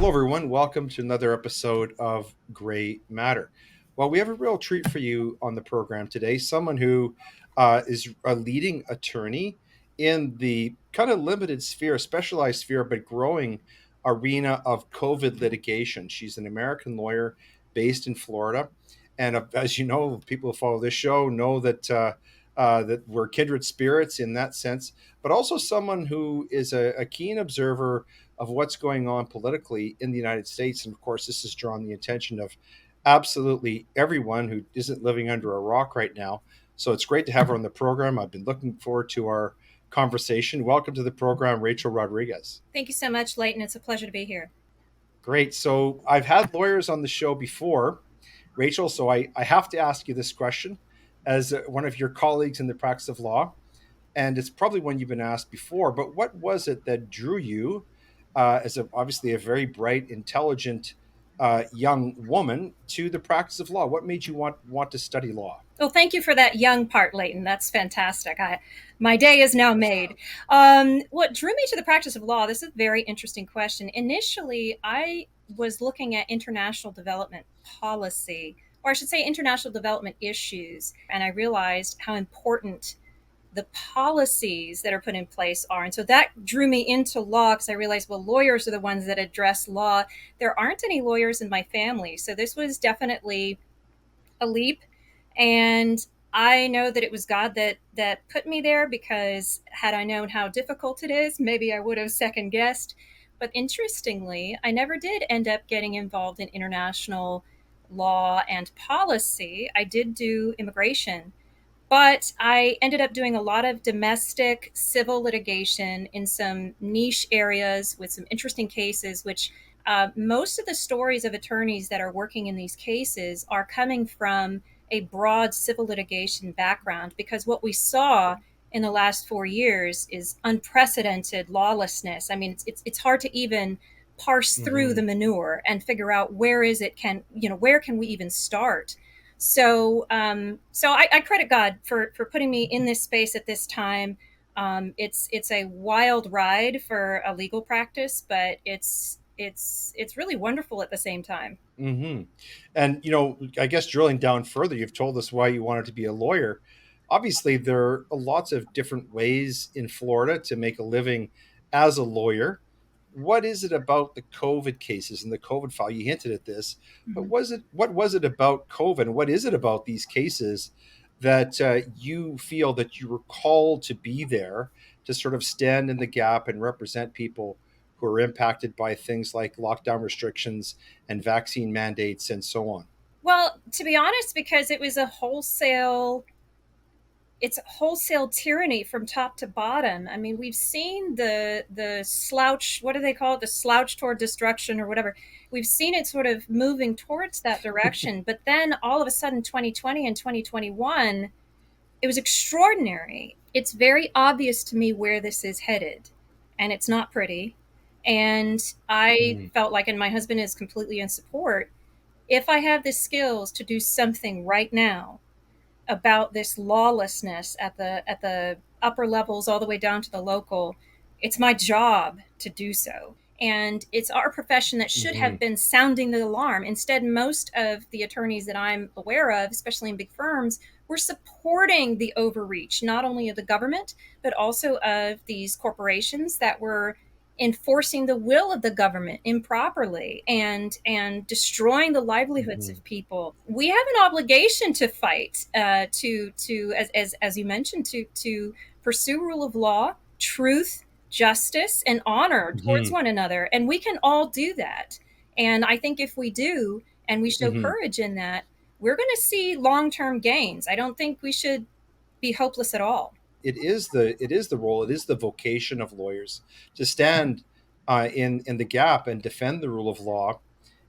Hello, everyone. Welcome to another episode of Gray Matter. Well, we have a real treat for you on the program today. Someone who is a leading attorney in the kind of limited sphere, specialized sphere, but growing arena of COVID litigation. She's an American lawyer based in Florida. And as you know, people who follow this show know that we're kindred spirits in that sense, but also someone who is a keen observer of what's going on politically in the United States. And of course, this has drawn the attention of absolutely everyone who isn't living under a rock right now. So it's great to have her on the program. I've been looking forward to our conversation. Welcome to the program, Rachel Rodriguez. Thank you so much, Leighton. It's a pleasure to be here. Great. So I've had lawyers on the show before, Rachel. So I have to ask you this question as one of your colleagues in the practice of law. And it's probably one you've been asked before, but what was it that drew you obviously a very bright, intelligent young woman to the practice of law? What made you want to study law? Well, thank you for that young part, Leighton. That's fantastic. My day is now made. What drew me to the practice of law? This is a very interesting question. Initially, I was looking at international development policy, or I should say international development issues, and I realized how important the policies that are put in place are. And so that drew me into law because I realized, well, lawyers are the ones that address law. There aren't any lawyers in my family. So this was definitely a leap. And I know that it was God that put me there, because had I known how difficult it is, maybe I would have second guessed. But interestingly, I never did end up getting involved in international law and policy. I did do immigration, but I ended up doing a lot of domestic civil litigation in some niche areas with some interesting cases, which most of the stories of attorneys that are working in these cases are coming from a broad civil litigation background, because what we saw in the last 4 years is unprecedented lawlessness. I mean, it's hard to even parse through the Mm-hmm. manure and figure out where can we even start. So I credit God for putting me in this space at this time. It's a wild ride for a legal practice, but it's really wonderful at the same time. Mm-hmm. And I guess drilling down further, you've told us why you wanted to be a lawyer. Obviously, there are lots of different ways in Florida to make a living as a lawyer. What is it about the COVID cases and the COVID file? You hinted at this, but Mhm. what was it about COVID, and what is it about these cases that you feel that you were called to be there to sort of stand in the gap and represent people who are impacted by things like lockdown restrictions and vaccine mandates and so on? Well, to be honest, because it was it's wholesale tyranny from top to bottom. I mean, we've seen the slouch, what do they call it? The slouch toward destruction or whatever. We've seen it sort of moving towards that direction. But then all of a sudden 2020 and 2021, it was extraordinary. It's very obvious to me where this is headed, and it's not pretty. And I Mm, felt like, and my husband is completely in support, if I have the skills to do something right now about this lawlessness at the upper levels all the way down to the local, it's my job to do so. And it's our profession that should have mhm, been sounding the alarm. Instead, most of the attorneys that I'm aware of, especially in big firms, were supporting the overreach, not only of the government, but also of these corporations that were enforcing the will of the government improperly and destroying the livelihoods mhm, of people. We have an obligation to fight, to as you mentioned, to pursue rule of law, truth, justice, and honor towards mhm, one another, and we can all do that. And I think if we do, and we show mhm. courage in that, we're going to see long-term gains. I don't think we should be hopeless at all. It is the role, it is the vocation of lawyers to stand in the gap and defend the rule of law,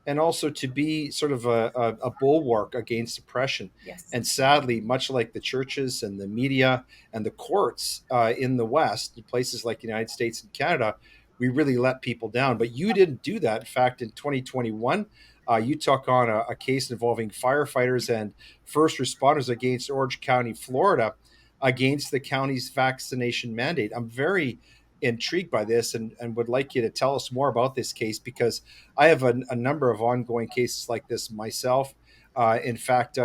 and also to be sort of a bulwark against oppression. Yes. And sadly, much like the churches and the media and the courts in the West, in places like the United States and Canada, we really let people down. But you didn't do that. In fact, in 2021, you took on a case involving firefighters and first responders against Orange County, Florida, against the county's vaccination mandate. I'm very intrigued by this, and would like you to tell us more about this case, because I have a number of ongoing cases like this myself. In fact,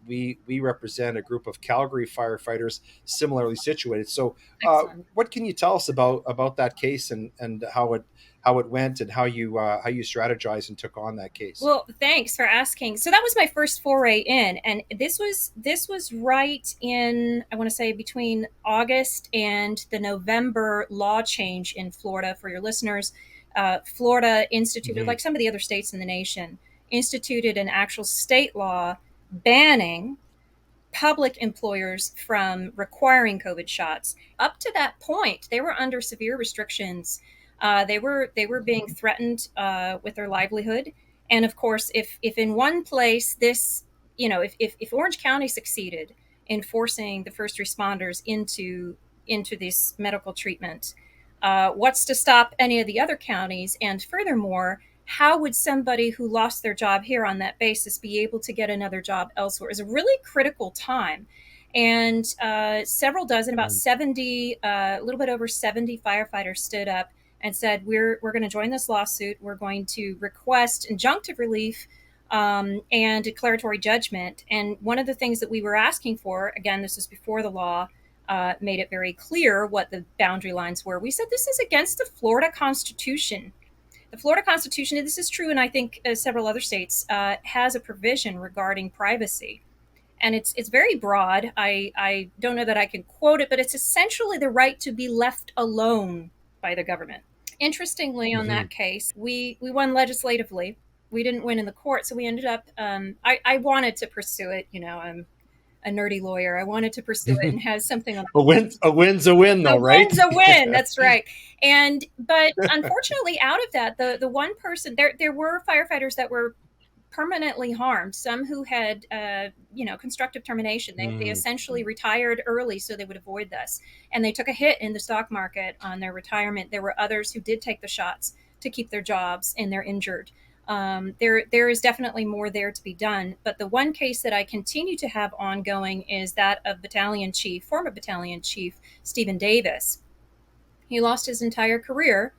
we represent a group of Calgary firefighters similarly situated. So, Excellent. what can you tell us about that case, and how it went, and how you strategized and took on that case? Well, thanks for asking. So that was my first foray in, and this was right in, I want to say, between August and the November law change in Florida. For your listeners, Florida instituted, Hmm. like some of the other states in the nation, instituted an actual state law banning public employers from requiring COVID shots. Up to that point, they were under severe restrictions. They were being threatened with their livelihood, and of course, if in one place this, if Orange County succeeded in forcing the first responders into this medical treatment, what's to stop any of the other counties? And furthermore, how would somebody who lost their job here on that basis be able to get another job elsewhere? Is a really critical time. And several dozen, about 70, a little bit over 70 firefighters stood up and said, we're going to join this lawsuit. We're going to request injunctive relief and declaratory judgment. And one of the things that we were asking for, again, this is before the law made it very clear what the boundary lines were. We said this is against the Florida Constitution. The Florida Constitution, and this is true, and I think several other states, has a provision regarding privacy, and it's very broad. I don't know that I can quote it, but it's essentially the right to be left alone by the government. Interestingly, on Hmm. that case, we won legislatively. We didn't win in the court, so we ended up. I wanted to pursue it. I'm a nerdy lawyer. I wanted to pursue it and have something on. A win's a win, A though, right? win's a win. That's right. And but unfortunately, out of that, the one person, there were firefighters that were permanently harmed. Some who had constructive termination. They Mm, essentially retired early so they would avoid this, and they took a hit in the stock market on their retirement. There were others who did take the shots to keep their jobs, and they're injured. There is definitely more there to be done. But the one case that I continue to have ongoing is that of former battalion chief Stephen Davis. He lost his entire career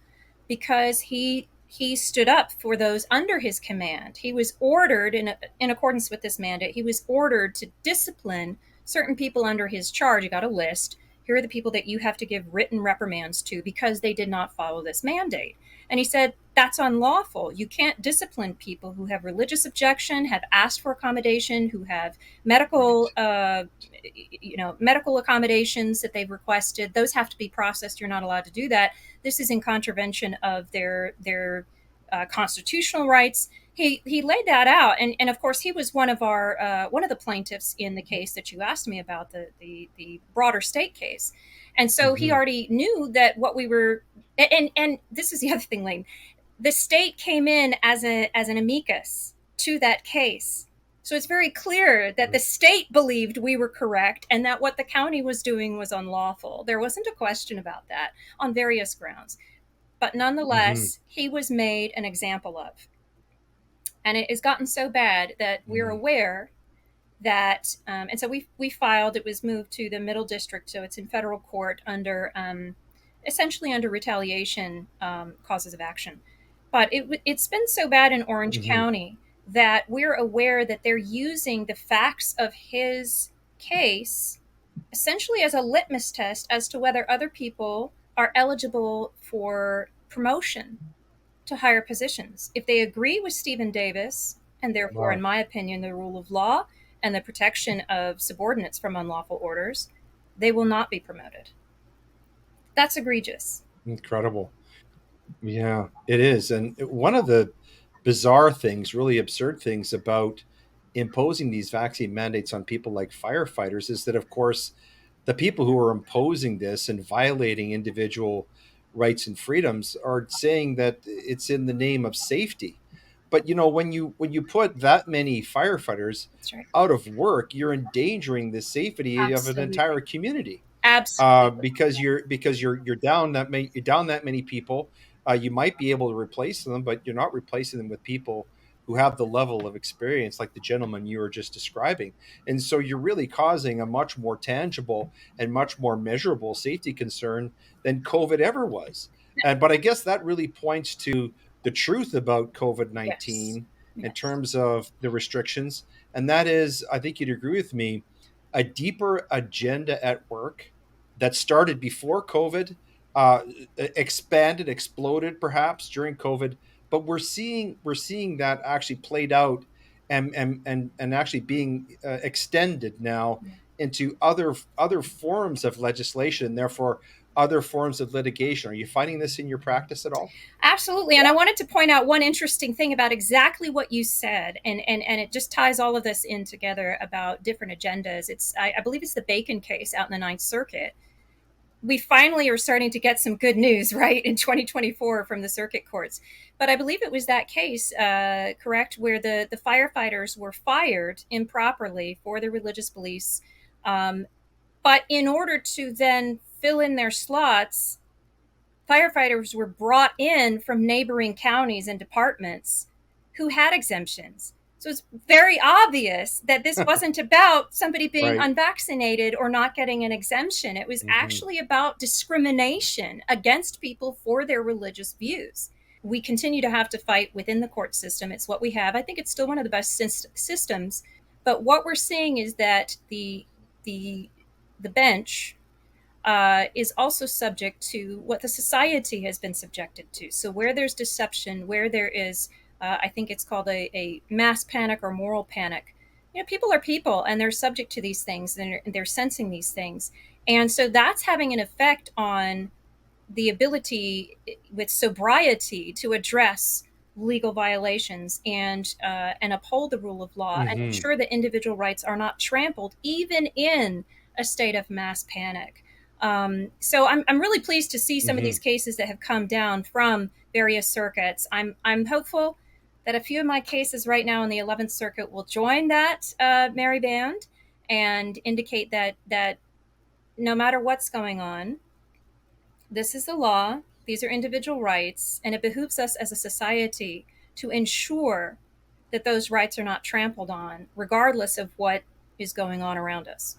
because he stood up for those under his command. He was ordered in accordance with this mandate. He was ordered to discipline certain people under his charge. He got a list. Here are the people that you have to give written reprimands to because they did not follow this mandate. And he said that's unlawful. You can't discipline people who have religious objection, have asked for accommodation, who have medical right. medical accommodations that they've requested. Those have to be processed. You're not allowed to do that. This is in contravention of their constitutional rights. He laid that out, and of course he was one of the plaintiffs in the case that you asked me about, the broader state case. And so he Hmm. already knew that what we were. And this is the other thing, Lane. The state came in as an amicus to that case. So it's very clear that the state believed we were correct and that what the county was doing was unlawful. There wasn't a question about that on various grounds. But Hmm. nonetheless, he was made an example of. And it has gotten so bad that we're Hmm. aware that, and so we filed, it was moved to the middle district, so it's in federal court under, essentially under retaliation causes of action. But it's been so bad in Orange Hmm. County that we're aware that they're using the facts of his case essentially as a litmus test as to whether other people are eligible for promotion to higher positions. If they agree with Stephen Davis, and therefore, in Wow, my opinion, the rule of law and the protection of subordinates from unlawful orders, they will not be promoted. That's egregious. incredible. Yeah, it is. And one of the bizarre things, really absurd things about imposing these vaccine mandates on people like firefighters is that, of course, the people who are imposing this and violating individual rights and freedoms are saying that it's in the name of safety. But when you put that many firefighters That's right. out of work, you're endangering the safety of an Absolutely. entire community, Absolutely. because you're down that many people. You might be able to replace them, but you're not replacing them with people who have the level of experience like the gentleman you were just describing. And so you're really causing a much more tangible and much more measurable safety concern than COVID ever was. And but I guess that really points to the truth about COVID Yes. 19 in Yes. terms of the restrictions. And that is, I think you'd agree with me, a deeper agenda at work that started before COVID, uh, expanded, exploded perhaps during COVID, but we're seeing that actually played out and actually being extended now Yeah. into other forms of legislation, therefore other forms of litigation. Are you finding this in your practice at all? Absolutely. And I wanted to point out one interesting thing about exactly what you said, and it just ties all of this in together about different agendas. I believe it's the Bacon case out in the Ninth Circuit. We finally are starting to get some good news, right, in 2024 from the circuit courts. But I believe it was that case, correct, where the firefighters were fired improperly for their religious beliefs. Um, but in order to then fill in their slots, firefighters were brought in from neighboring counties and departments who had exemptions. So it's very obvious that this wasn't about somebody being Right. unvaccinated or not getting an exemption. It was Hmm. actually about discrimination against people for their religious views. We continue to have to fight within the court system. It's what we have. I think it's still one of the best systems. But what we're seeing is that the the bench is also subject to what the society has been subjected to. So where there's deception, where there is, I think it's called a mass panic or moral panic. You know, people are people, and they're subject to these things, and they're sensing these things, and so that's having an effect on the ability with sobriety to address legal violations and uphold the rule of law and Hmm. ensure that individual rights are not trampled, even in a state of mass panic. So I'm really pleased to see some of these Hmm. cases that have come down from various circuits. I'm hopeful that a few of my cases right now in the 11th Circuit will join that merry band and indicate that no matter what's going on, this is the law, these are individual rights, and it behooves us as a society to ensure that those rights are not trampled on, regardless of what is going on around us.